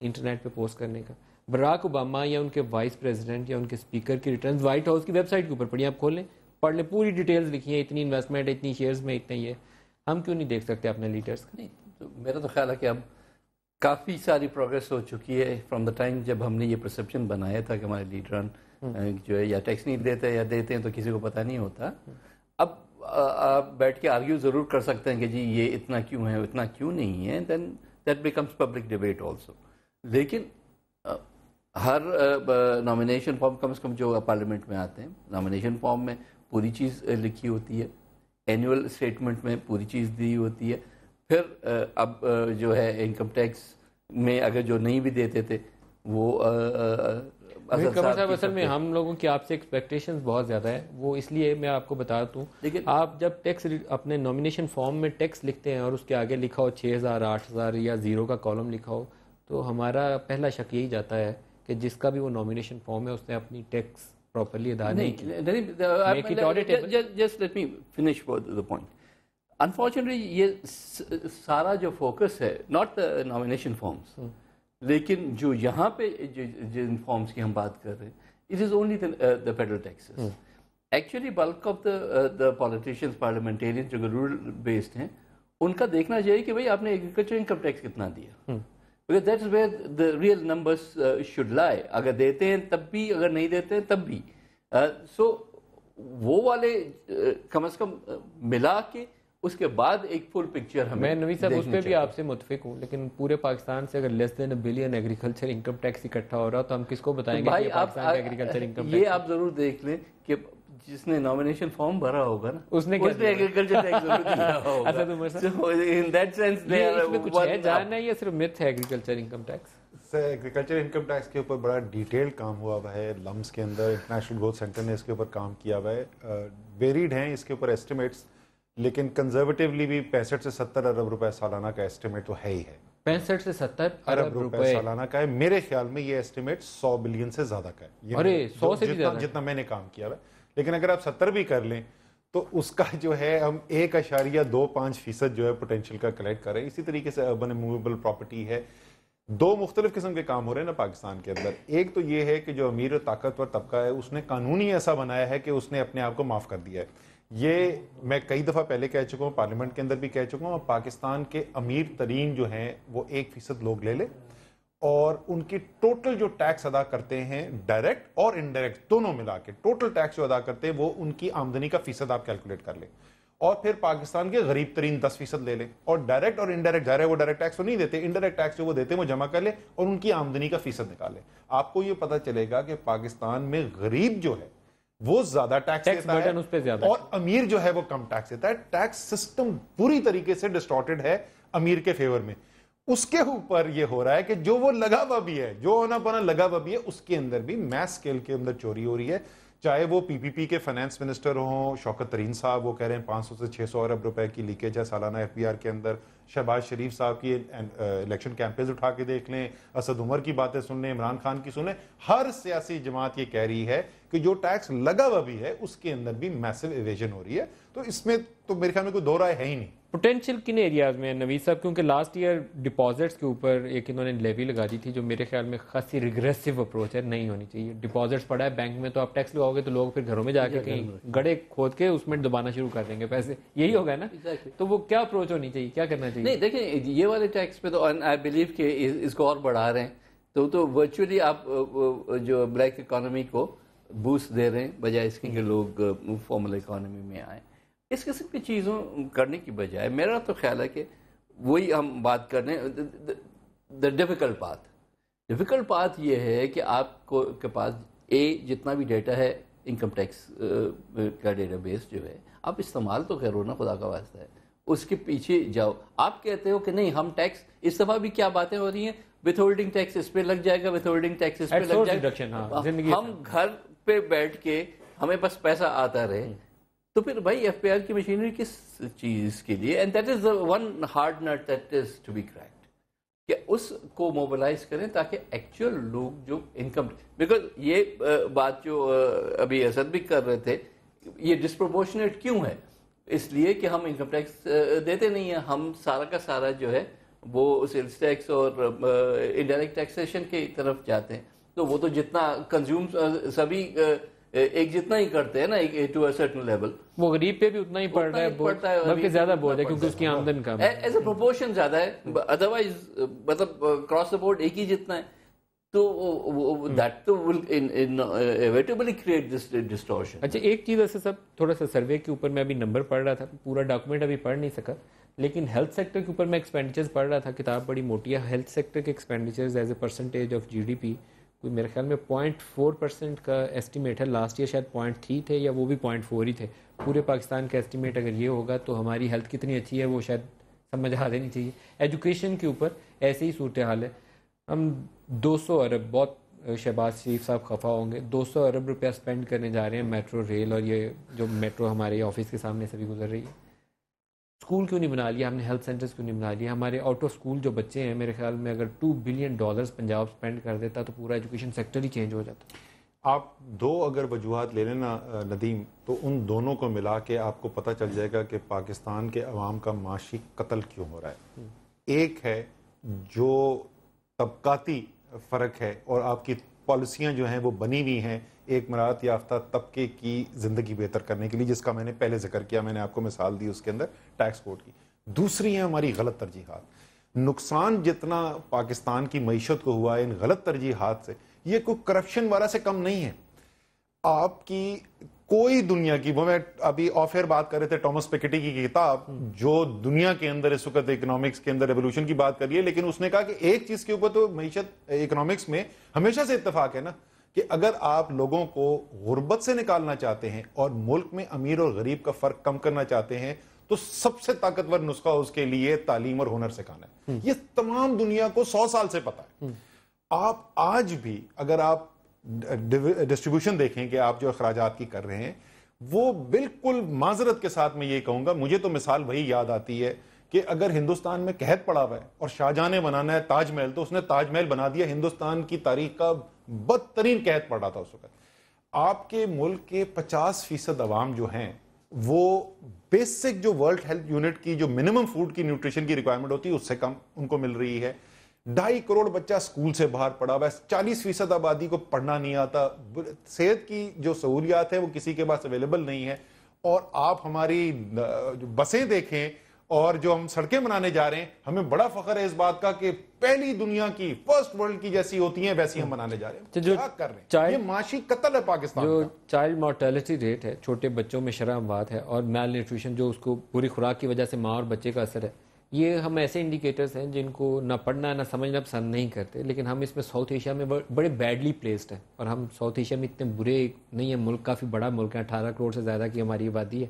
انٹرنیٹ پہ پوسٹ کرنے کا, براک اوباما یا ان کے وائس پریزیڈنٹ یا ان کے اسپیکر کی ریٹرنز وائٹ ہاؤس کی ویب سائٹ کے اوپر پڑھی, آپ کھولیں پڑھ لیں, پوری ڈیٹیلز لکھی ہیں, اتنی انویسٹمنٹ, اتنی شیئرز میں اتنے یہ. ہم کیوں نہیں دیکھ سکتے اپنے لیڈرز کا؟ نہیں, تو میرا تو خیال ہے کہ اب کافی ساری پروگریس ہو چکی ہے فرام دا ٹائم جب ہم نے یہ پرسیپشن بنایا تھا کہ ہمارے لیڈران جو ہے یا ٹیکس نہیں دیتے یا دیتے ہیں تو کسی کو پتہ نہیں ہوتا. اب آپ بیٹھ کے آرگیو ضرور کر سکتے ہیں کہ جی یہ اتنا کیوں ہے, اتنا کیوں نہیں ہے, then that becomes public debate also. لیکن ہر نامینیشن فارم کم سے کم جو پارلیمنٹ میں آتے ہیں, نامینیشن فارم میں پوری چیز لکھی ہوتی ہے, اینول اسٹیٹمنٹ میں پوری چیز دی ہوتی ہے. پھر اب جو ہے انکم ٹیکس میں اگر جو نہیں بھی دیتے تھے وہ اصل میں ہم لوگوں کی آپ سے ایکسپیکٹیشنز بہت زیادہ ہے. وہ اس لیے میں آپ کو بتا دوں, آپ جب ٹیکس اپنے نامینیشن فارم میں ٹیکس لکھتے ہیں اور اس کے آگے لکھا ہو 6000 8000 یا زیرو کا کالم لکھا ہو, تو ہمارا پہلا شک یہی جاتا ہے کہ جس کا بھی وہ نامینیشن فارم ہے اس نے اپنی ٹیکس پراپرلی ادا نہیں کی. Just let me finish the point. Unfortunately یہ سارا جو فوکس ہے ناٹ نامینیشن فارمس, لیکن جو یہاں پہ جن فارمس کی ہم بات کر رہے ہیں, it is only the federal taxes. Actually bulk of the politicians, parliamentarian جو رول بیسڈ ہیں, ان کا دیکھنا چاہیے کہ بھائی آپ نے ایگریکلچر انکم ٹیکس کتنا دیا, because that is where the real numbers should lie. اگر دیتے ہیں تب بھی, اگر نہیں دیتے ہیں تب بھی. سو وہ والے کم از کم ملا کے اس کے بعد ایک فل پکچر ہمیں میں نوی صاحب اس پہ بھی آپ سے متفق ہوں، لیکن پورے پاکستان سے اگر لیس دین $1 بلین ایگریکلچر انکم ٹیکس اکٹھا ہو رہا تو ہم کس کو بتائیں گے کہ پاکستان کا ایگریکلچر انکم ٹیکس؟ یہ آپ ضرور دیکھ لیں کہ جس نے نامینیشن فارم بھرا ہوگا نا اس نے ایگریکلچر ٹیکس ضرور دیا ہوگا. اسد عمر صاحب ان دیٹ سینس اس میں کچھ ہے جاننا ہے یا صرف مت ہے agriculture income tax? Agriculture income tax کے اوپر بڑا ڈیٹیل کام ہوا ہوا ہے لمس کے اندر. انٹرنیشنل گروتھ سینٹر نے اس کے اوپر کام کیا ہوا ہے. ویریڈ ہیں اس کے اوپر ایسٹیمیٹس، لیکن کنزرویٹیولی بھی 65 سے 70 ارب روپے سالانہ کا ایسٹیمیٹ تو ہے ہی ہے. 65 سے 70 ارب روپے سالانہ کا ہے. میرے خیال میں یہ ایسٹیمیٹ 100 بلین سے زیادہ کا ہے. ارے 100 سے بھی زیادہ جتنا میں نے کام کیا ہوا ہے. لیکن اگر آپ 70 بھی کر لیں تو اس کا جو ہے ہم 1.25% جو ہے پوٹینشیل کا کلیکٹ کر رہے ہیں. اسی طریقے سے اربن موویبل پراپرٹی ہے. دو مختلف قسم کے کام ہو رہے ہیں نا پاکستان کے اندر. ایک تو یہ ہے کہ جو امیر و طاقتور طبقہ ہے اس نے قانونی ایسا بنایا ہے کہ اس نے اپنے آپ کو معاف کر دیا ہے. یہ میں کئی دفعہ پہلے کہہ چکا ہوں، پارلیمنٹ کے اندر بھی کہہ چکا ہوں. پاکستان کے امیر ترین جو ہیں وہ 1% لوگ لے لیں اور ان کی ٹوٹل جو ٹیکس ادا کرتے ہیں ڈائریکٹ اور انڈائریکٹ دونوں ملا کے ٹوٹل ٹیکس جو ادا کرتے ہیں وہ ان کی آمدنی کا فیصد آپ کیلکولیٹ کر لیں. اور پھر پاکستان کے غریب ترین 10% لے لیں اور ڈائریکٹ اور انڈائریکٹ، ظاہر ہے وہ ڈائریکٹ ٹیکس تو نہیں دیتے، انڈائریکٹ ٹیکس جو وہ دیتے ہیں وہ جمع کر لیں اور ان کی آمدنی کا فیصد نکالیں. آپ کو یہ پتہ چلے گا کہ پاکستان میں غریب جو ہے وہ زیادہ ٹیکس دیتا ہے اس پہ زیادہ اور امیر جو ہے وہ کم ٹیکس دیتا ہے. ٹیکس سسٹم پوری طریقے سے ڈسٹارٹڈ ہے امیر کے فیور میں. اس کے اوپر یہ ہو رہا ہے کہ جو وہ لگا ہوا بھی ہے، جو ہونا پانا لگا ہوا بھی ہے، اس کے اندر بھی میس اسکیل کے اندر چوری ہو رہی ہے. چاہے وہ پی پی پی کے فائنانس منسٹر ہوں شوکت ترین صاحب، وہ کہہ رہے ہیں 500 سے 600 ارب روپے کی لیکیج ہے سالانہ ایف بی آر کے اندر. شہباز شریف صاحب کی الیکشن کیمپیز اٹھا کے دیکھ لیں، اسد عمر کی باتیں سن لیں، عمران خان کی سن لیں. ہر سیاسی جماعت یہ کہہ رہی ہے کہ جو ٹیکس لگا ہوا بھی ہے اس کے اندر بھی میسو ایویژن ہو رہی ہے. تو اس میں تو میرے خیال میں کوئی دو رائے ہے ہی نہیں. پوٹینشیل کن ایریاز میں نوید صاحب؟ کیونکہ لاسٹ ایئر ڈپازٹس کے اوپر ایک انہوں نے لیوی لگا دی تھی جو میرے خیال میں خاصی ریگریسو اپروچ ہے، نہیں ہونی چاہیے. ڈپازٹس پڑا ہے بینک میں تو آپ ٹیکس لگاؤ گے تو لوگ پھر گھروں میں جا کے کہیں گڑے کھود کے اس میں دبانا شروع کر دیں گے پیسے، یہی ہوگا نا. تو وہ کیا اپروچ ہونی چاہیے، کیا کرنا چاہیے؟ نہیں دیکھیں یہ والے ٹیکس پہ تو آئی بلیو کہ اس کو اور بڑھا رہے ہیں تو ورچولی آپ جو بلیک اکانومی کو بوسٹ دے رہے ہیں بجائے اس کے کہ لوگ فارمل اکانومی میں آئیں. اس قسم کی چیزوں کرنے کی بجائے میرا تو خیال ہے کہ وہی ہم بات کر رہے ہیں دا ڈیفیکلٹ پاتھ یہ ہے کہ آپ کو کے پاس جتنا بھی ڈیٹا ہے انکم ٹیکس کا ڈیٹا بیس جو ہے آپ استعمال تو کرو نا، خدا کا واسطہ ہے. اس کے پیچھے جاؤ. آپ کہتے ہو کہ نہیں ہم ٹیکس، اس دفعہ بھی کیا باتیں ہو رہی ہیں، وتھ ہولڈنگ ٹیکس اس پہ لگ جائے گا، وتھ ہولڈنگ ٹیکس اس پہ لگ جائے گا. ہم گھر پہ بیٹھ کے ہمیں بس پیسہ آتا رہے تو پھر بھائی ایف پی آر کی مشینری کس چیز کے لیے؟ And that is one hard nut that is to be correct کہ اس کو موبلائز کریں تاکہ ایکچوئل لوگ جو انکم، بیکاز یہ بات جو ابھی اسد بھی کر رہے تھے، یہ ڈسپروپورشنیٹ کیوں ہے؟ اس لیے کہ ہم انکم ٹیکس دیتے نہیں ہیں. ہم سارا کا سارا جو ہے وہ سیلز ٹیکس اور انڈائریکٹ ٹیکسیشن کی طرف جاتے ہیں. تو وہ تو جتنا کنزیوم سبھی ایک جتنا ہی کرتے ہیں نا ٹو اے سرٹن لیول، وہ غریب پہ بھی اتنا ہی پڑ رہا ہے بلکہ زیادہ بہت ہے کیونکہ اس کی آمدن کم ہے. ایز اے پروپورشن زیادہ ہے، ادروائز مطلب کراس دا بورڈ ایک ہی جتنا ہے. تو دیٹ تو ول انیویٹیبلی کریٹ دس ڈسٹورشن. اچھا ایک چیز ایسے سب تھوڑا سا سروے کے اوپر میں ابھی نمبر پڑھ رہا تھا، پورا ڈاکومنٹ ابھی پڑھ نہیں سکا، لیکن ہیلتھ سیکٹر کے اوپر میں ایکسپینڈیچرز پڑھ رہا تھا. کتاب بڑی موٹی ہے. ہیلتھ سیکٹر کے expenditures as a percentage of G D P کوئی میرے خیال میں 0.4% کا ایسٹیمیٹ ہے. لاسٹ ایئر شاید 0.3 تھے یا وہ بھی 0.4 ہی تھے. پورے پاکستان کا ایسٹیمیٹ اگر یہ ہوگا تو ہماری ہیلتھ کتنی اچھی ہے وہ شاید سمجھ آ دینی چاہیے. ایجوکیشن کے اوپر ایسے ہی صورتحال ہے. ہم 200 ارب، بہت شہباز شریف صاحب خفا ہوں گے، 200 ارب روپیہ اسپینڈ کرنے جا رہے ہیں میٹرو ریل، اور یہ جو میٹرو ہمارے آفس کے سامنے سے بھی گزر رہی ہے. اسکول کیوں نہیں بنا لیا ہم نے، ہیلتھ سینٹرز کیوں نہیں بنا لیا؟ ہمارے آؤٹ آف اسکول جو بچے ہیں میرے خیال میں اگر $2 بلین پنجاب اسپینڈ کر دیتا تو پورا ایجوکیشن سیکٹر ہی چینج ہو جاتا. آپ دو اگر وجوہات لے لینا ندیم تو ان دونوں کو ملا کے آپ کو پتہ چل جائے گا کہ پاکستان کے عوام کا معاشی قتل کیوں ہو رہا ہے. ایک ہے جو طبقاتی فرق ہے اور آپ کی پالیسیاں جو ہیں وہ بنی ہوئی ہیں ایک مراعات یافتہ طبقے کی زندگی بہتر کرنے کے لیے، جس کا میں نے پہلے ذکر کیا، میں نے آپ کو مثال دی اس کے اندر ٹیکس کوڈ کی. دوسری ہے ہماری غلط ترجیحات. نقصان جتنا پاکستان کی معیشت کو ہوا ہے ان غلط ترجیحات سے، یہ کوئی کرپشن والا سے کم نہیں ہے. آپ کی کوئی دنیا کی، وہ میں ابھی آف ایئر بات کر رہے تھے ٹامس پیکیٹی کی کتاب جو دنیا کے اندر اس وقت اکنامکس کے اندر ریولوشن کی بات کر رہی ہے، لیکن اس نے کہا کہ ایک چیز کے اوپر تو معیشت اکنامکس میں ہمیشہ سے اتفاق ہے نا، کہ اگر آپ لوگوں کو غربت سے نکالنا چاہتے ہیں اور ملک میں امیر اور غریب کا فرق کم کرنا چاہتے ہیں تو سب سے طاقتور نسخہ اس کے لیے تعلیم اور ہنر سکھانا ہے. یہ تمام دنیا کو 100 سال سے پتا ہے. آپ آج بھی اگر آپ ڈسٹریبیوشن دیکھیں کہ آپ جو اخراجات کی کر رہے ہیں، وہ بالکل معذرت کے ساتھ میں یہ کہوں گا، مجھے تو مثال وہی یاد آتی ہے کہ اگر ہندوستان میں قحط پڑا ہوا ہے اور شاہجہاں نے بنانا ہے تاج محل تو اس نے تاج محل بنا دیا. ہندوستان کی تاریخ کا بدترین قحط پڑا تھا اس وقت. آپ کے ملک کے 50% عوام جو ہیں وہ بیسک جو ورلڈ ہیلتھ یونٹ کی جو منیمم فوڈ کی نیوٹریشن کی ریکوائرمنٹ ہوتی ہے اس سے کم ان کو مل رہی ہے. 2.5 کروڑ بچہ سکول سے باہر پڑا ہوا ہے. 40% آبادی کو پڑھنا نہیں آتا. صحت کی جو سہولیات ہیں وہ کسی کے پاس اویلیبل نہیں ہے. اور آپ ہماری بسیں دیکھیں اور جو ہم سڑکیں بنانے جا رہے ہیں، ہمیں بڑا فخر ہے اس بات کا کہ پہلی دنیا کی فرسٹ ورلڈ کی جیسی ہوتی ہیں ویسی ہم بنانے جا رہے ہیں. کیا کر رہے ہیں؟ یہ معاشی قتل ہے پاکستان جو کا. چائلڈ مورٹیلٹی ریٹ ہے، چھوٹے بچوں میں شرح اموات ہے، اور میل نیوٹریشن جو اس کو پوری خوراک کی وجہ سے ماں اور بچے کا اثر ہے، یہ ہم ایسے انڈیکیٹرز ہیں جن کو نہ پڑھنا نہ سمجھنا پسند نہیں کرتے. لیکن ہم اس میں ساؤتھ ایشیا میں بڑے بیڈلی پلیسڈ ہیں، اور ہم ساؤتھ ایشیا میں اتنے برے نہیں ہیں. ملک کافی بڑا ملک ہے، 18 کروڑ سے زیادہ کی ہماری آبادی ہے.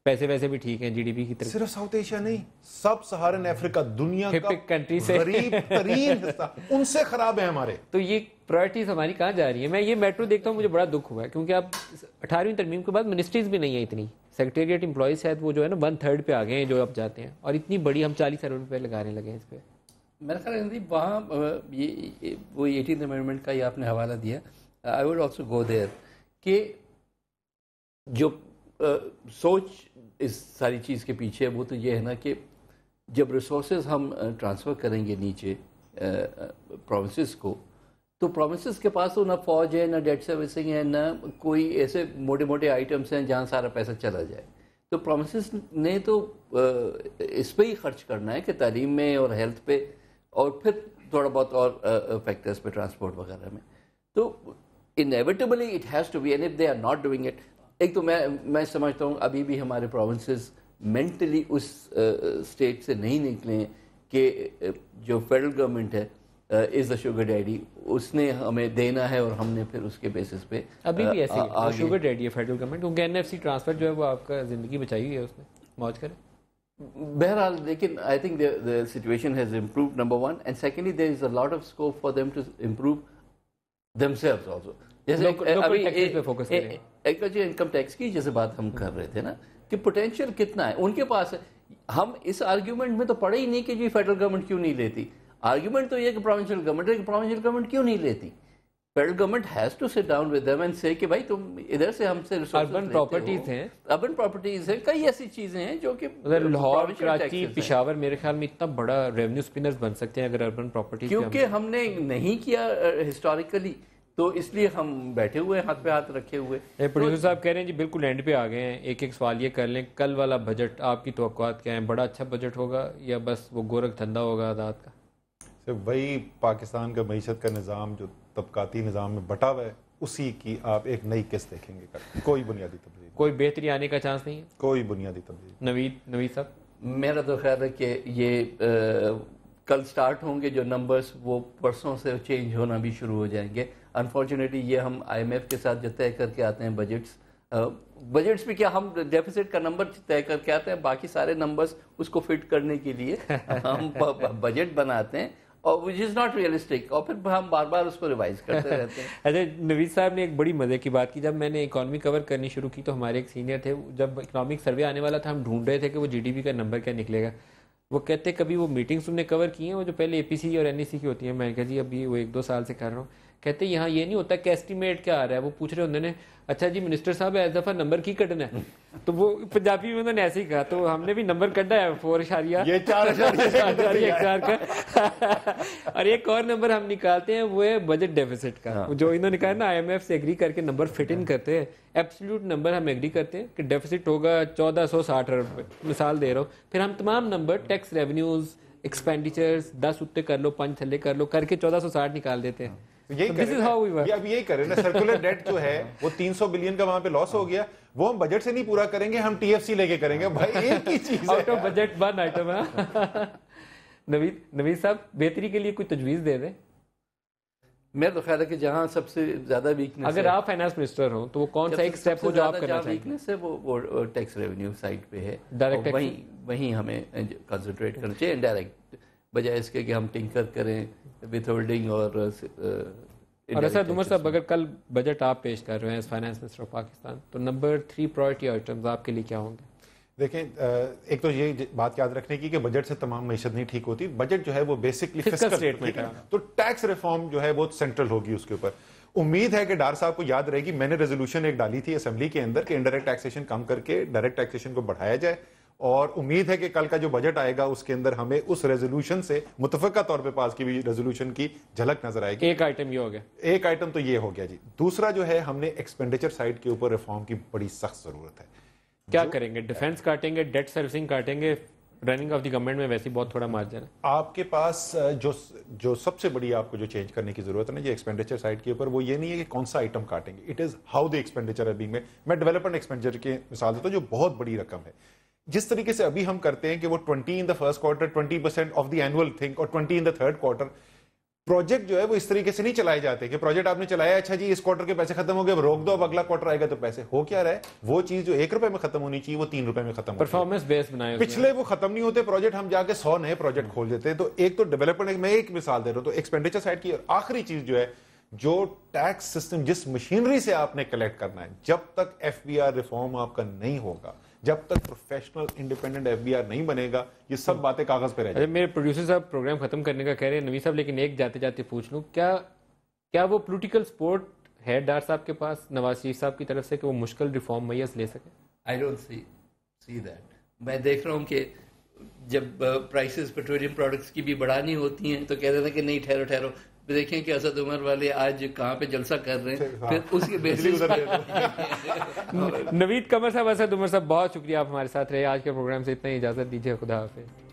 پیسے ویسے بھی ٹھیک ہیں جی ڈی پی کی طرف. صرف ساؤتھ ایشیا نہیں، سب سہارن افریقہ دنیا کا کنٹری سے غریب ترین حصہ ان سے خراب ہے ہمارے. تو یہ پرائرٹیز ہماری کہاں جا رہی ہیں؟ میں یہ میٹرو دیکھتا ہوں مجھے بڑا دکھ ہوا ہے، کیونکہ اب 18ویں ترمیم کے بعد منسٹریز بھی نہیں ہیں اتنی. سیکریٹریٹ امپلائیز شاید وہ جو ہے نا 1/3 پہ آ گئے ہیں جو اب جاتے ہیں، اور اتنی بڑی ہم 40 ارب روپے لگانے لگے ہیں اس پہ. میرا خیال ہے وہاں یہ وہ 18th امینڈمنٹ کا یہ آپ نے حوالہ دیا. I would also go there کہ جو سوچ اس ساری چیز کے پیچھے وہ تو یہ ہے نا کہ جب ریسورسز ہم ٹرانسفر کریں گے نیچے پروونسز کو، تو پروونسز کے پاس تو نہ فوج ہے، نہ ڈیٹ سروسنگ ہے، نہ کوئی ایسے موٹے موٹے آئٹمس ہیں جہاں سارا پیسہ چلا جائے. تو پروونسز نے تو اس پہ ہی خرچ کرنا ہے کہ تعلیم میں اور ہیلتھ پہ، اور پھر تھوڑا بہت اور فیکٹرز پہ اسپورٹ وغیرہ میں. تو inevitably it has to be, and if they are not doing it. ایک تو میں سمجھتا ہوں ابھی بھی ہمارے پروونسز مینٹلی اس اسٹیٹ سے نہیں نکلے کہ جو فیڈرل گورنمنٹ ہے از دا شوگر ڈیڈی، اس نے ہمیں دینا ہے اور ہم نے پھر اس کے بیسس پہ ابھی بھی ایسے ہی شوگر ڈیڈی ہے فیڈرل گورنمنٹ، کیونکہ این ایف سی ٹرانسفر جو ہے وہ آپ کا زندگی بچائی ہوئی ہے، اس نے موج کریں. بہرحال لیکن I think the situation has improved, number one, and secondly there is a lot of scope for them to improve themselves also. جیسے ابھی ایگریکلچر انکم ٹیکس کی جیسے بات ہم کر رہے تھے نا کہ پوٹینشیل کتنا ہے ان کے پاس. ہم اس آرگیومنٹ میں تو پڑے ہی نہیں کہ جی فیڈرل گورنمنٹ کیوں نہیں لیتی. آرگیومنٹ تو یہ کہ پروونشل گورنمنٹ ہے کہ پروونشل گورنمنٹ کیوں نہیں لیتی. Federal government has to sit down with them and say کہ بھائی تم ادھر سے ہم سے اربن پراپرٹیز ہیں، اربن پراپرٹیز ہیں، کئی ایسی چیزیں ہیں جو کہ لاہور، کراچی، پشاور میرے خیال میں اتنا بڑا ریونیو اسپنرز بن سکتے ہیں اگر اربن پراپرٹیز، کیونکہ ہم نے نہیں کیا ہسٹوریکلی، تو اس لیے ہم بیٹھے ہوئے ہاتھ پہ ہاتھ رکھے ہوئے. پروڈیوسر صاحب کہہ رہے ہیں جی بالکل اینڈ پہ آ گئے ہیں. ایک سوال یہ کر لیں، کل والا بجٹ آپ کی توقعات کیا ہیں؟ بڑا اچھا بجٹ ہوگا یا بس وہ گورکھ دھندا ہوگا آزاد کا؟ وہی پاکستان کا معیشت کا نظام جو طبقاتی نظام میں بٹا ہوا ہے اسی کی آپ ایک نئی قسط دیکھیں گے. کوئی بنیادی تبدیلی، کوئی بہتری آنے کا چانس نہیں ہے، کوئی بنیادی تبدیلی. نوید صاحب، میرا تو خیال ہے کہ یہ کل سٹارٹ ہوں گے جو نمبرز، وہ پرسوں سے چینج ہونا بھی شروع ہو جائیں گے. انفارچونیٹلی یہ ہم آئی ایم ایف کے ساتھ جو طے کر کے آتے ہیں بجٹس بھی کیا، ہم ڈیفیسٹ کا نمبر طے کر کے آتے ہیں، باقی سارے نمبرز اس کو فٹ کرنے کے لیے ہم بجٹ بناتے ہیں، اور which is not realistic، اور پھر ہم بار بار اس کو ریوائز کرتے رہتے ہیں. اچھا، نوید صاحب نے ایک بڑی مزے کی بات کی. جب میں نے اکانومی کور کرنی شروع کی تو ہمارے ایک سینئر تھے، جب اکنامک سروے آنے والا تھا ہم ڈھونڈ رہے تھے کہ وہ جی ڈی پی کا نمبر کیا نکلے گا. وہ کہتے کبھی وہ میٹنگس انہوں نے کور کی ہیں وہ جو پہلے اے پی سی اور این ای سی کی ہوتی ہیں. میں نے کہا جی ابھی وہ 1-2 سال سے کر رہا ہوں. کہتے یہاں یہ نہیں ہوتا کہ ایسٹیمیٹ کیا آ رہا ہے، وہ پوچھ رہے انہوں نے اچھا جی منسٹر صاحب اس دفعہ نمبر کی کٹنا ہے. تو وہ پنجابی میں انہوں نے ایسے ہی کہا، تو ہم نے بھی نمبر کٹا ہے 4.4 کا. اور ایک اور نمبر ہم نکالتے ہیں وہ ہے بجٹ ڈیفیسٹ کا، جو انہوں نے کہا نا آئی ایم ایف سے ایگری کر کے نمبر فٹ ان کرتے ہیں. ایبسلیوٹ نمبر ہم ایگری کرتے ہیں کہ ڈیفیسٹ ہوگا 1460 ارب روپے، مثال دے رہا ہوں. پھر ہم تمام نمبر ٹیکس ریونیوز ایکسپینڈیچرز 10 اتنے کر لو 5 تھلے کر لو کر کے 1460 نکال دیتے ہیں. اب یہی کر رہے ہیں نا. سرکولر ڈیٹ جو ہے وہ 300 بلین کا وہاں پہ لاس ہو گیا, وہ ہم بجٹ سے نہیں پورا کریں گے, ہم ٹی ایف سی لے کے کریں گے. بھائی ایک ہی چیز ہے, out of budget one item ہے. نوید صاحب بہتری کے لیے کوئی تجویز دے دیں. میرا تو خیال ہے کہ جہاں سب سے زیادہ ویکنس, اگر آپ فائنانس منسٹر ہوں تو وہ کون سا ایک سٹیپ ہو جو آپ کرنا چاہیں گے؟ ویکنس ہے وہ ٹیکس ریونیو سائڈ پہ ہے, ڈائریکٹ وہیں ہمیں کنسنٹریٹ کرنا چاہیے انڈائریکٹ, بجائے اس کے کہ ہم ٹنکر کریں وتھ ہولڈنگ. اور ایسا عمر صاحب اگر کل بجٹ آپ پیش کر رہے ہیں as finance minister of Pakistan تو نمبر 3 پرائرٹی آئٹمز آپ کے لیے کیا ہوں گے؟ دیکھیں, ایک تو یہ بات یاد رکھنے کی کہ بجٹ سے تمام معیشت نہیں ٹھیک ہوتی. بجٹ جو ہے وہ بیسکلی فسکل اسٹیٹمنٹ ہے, تو ٹیکس ریفارم جو ہے وہ سینٹرل ہوگی اس کے اوپر. امید ہے کہ ڈار صاحب کو یاد رہے گی, میں نے ریزولوشن ایک ڈالی تھی اسمبلی کے اندر کہ انڈائریکٹ ٹیکسیشن کم کر کے ڈائریکٹ ٹیکسیشن کو بڑھایا جائے, اور امید ہے کہ کل کا جو بجٹ آئے گا اس کے اندر ہمیں اس ریزولوشن سے متفقہ طور پہ پاس کی ہوئی ریزولوشن کی جھلک نظر آئے گی. ایک آئٹم یہ ہو گیا, ایک آئٹم تو یہ ہو گیا جی. دوسرا جو ہے, ہم نے ایکسپینڈیچر سائڈ کے اوپر ریفارم کی بڑی سخت ضرورت ہے. کیا کریں گے؟ ڈیفینس کاٹیں گے, ڈیٹ سروسنگ کاٹیں گے, رننگ آف دی گورنمنٹ میں ویسے بہت تھوڑا مارجن ہے. آپ کے پاس جو سب سے بڑی آپ کو جو چینج کرنے کی ضرورت ہے نا یہ ایکسپینڈیچر سائڈ کے اوپر, وہ یہ نہیں ہے کہ کون سا آئٹم کاٹیں گے, it is how the expenditure being made. میں ڈیولپمنٹ ایکسپینڈیچر کی مثال دیتا ہوں جو بہت بڑی رقم ہے. جس طریقے سے ابھی ہم کرتے ہیں کہ وہ 20 in the first quarter, 20% of the annual thing, اور 20 in the third quarter, project جو ہے وہ اس طریقے سے نہیں چلائے جاتے کہ پروجیکٹ آپ نے چلایا, اچھا جی اس کوارٹر کے پیسے ختم ہو گئے, روک دو, اب اگلا کوارٹر آئے گا تو پیسے. ہو کیا رہا ہے, وہ چیز جو 1 روپے میں ختم ہونی چاہیے وہ 3 روپے میں ختم ہوتی ہے. پرفارمنس بیس بنائے پچھلے وہ ختم نہیں ہوتے پروجیکٹ, ہم جا کے 100 نئے پروجیکٹ کھول دیتے ہیں. تو ایک تو ڈیولپمنٹ, میں ایک مثال دے رہا ہوں, تو ایکسپینڈیچر سائڈ کی. آخری چیز جو ہے, جو ٹیکس سسٹم جس مشینری سے آپ نے کلیکٹ کرنا ہے, جب تک ایف بی آر ریفارم آپ کا نہیں ہوگا, جب تک professional independent F B R نہیں بنے گا, یہ سب باتیں کاغذ پہ رہ جائیں. میرے پروڈیوسر صاحب پروگرام ختم کرنے کا کہہ رہے ہیں نوید صاحب, لیکن ایک جاتے جاتے پوچھ لوں, کیا وہ پولیٹیکل سپورٹ ہے ڈار صاحب کے پاس نواز شریف صاحب کی طرف سے کہ وہ مشکل ریفارم میس لے سکیں؟ I don't see that. میں دیکھ رہا ہوں کہ جب پرائسز پیٹرولیم پروڈکٹس کی بھی بڑھانی ہوتی ہیں تو کہہ رہے تھے کہ نہیں ٹھہرو, دیکھیں کہ اسد عمر والے آج کہاں پہ جلسہ کر رہے ہیں, پھر اس کے بیسس نوید قمر صاحب, اسد عمر صاحب, بہت شکریہ آپ ہمارے ساتھ رہے. آج کے پروگرام سے اتنا ہی اجازت دیجیے, خدا حافظ.